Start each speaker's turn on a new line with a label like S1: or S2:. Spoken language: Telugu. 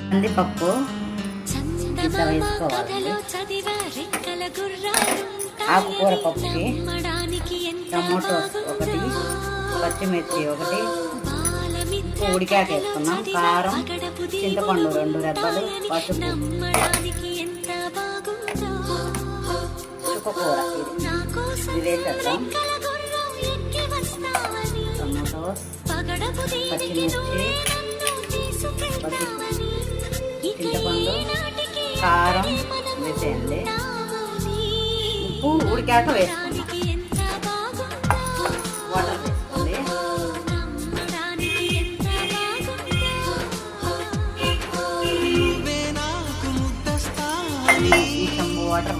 S1: కందిపప్పు ఇంత వేసుకోవాలి. ఆకుకూర పప్పుకి టమోటోస్ ఒకటి, పచ్చిమిర్చి ఒకటి, ఉడికాక వేసుకున్నాం. కారం, చింతపండు 2 రెబ్బలు, పసుపు, చుక్కకూర ఇది వేసేద్దాం. టమోటోస్, పచ్చిమిర్చి, పసుపు, చింతపండు, కారం వేసేయండి. ఉప్పు ఉడికాక వేసుకుందాం. వాటర్ వేసుకోండి. ఈ చెంబు వాటర్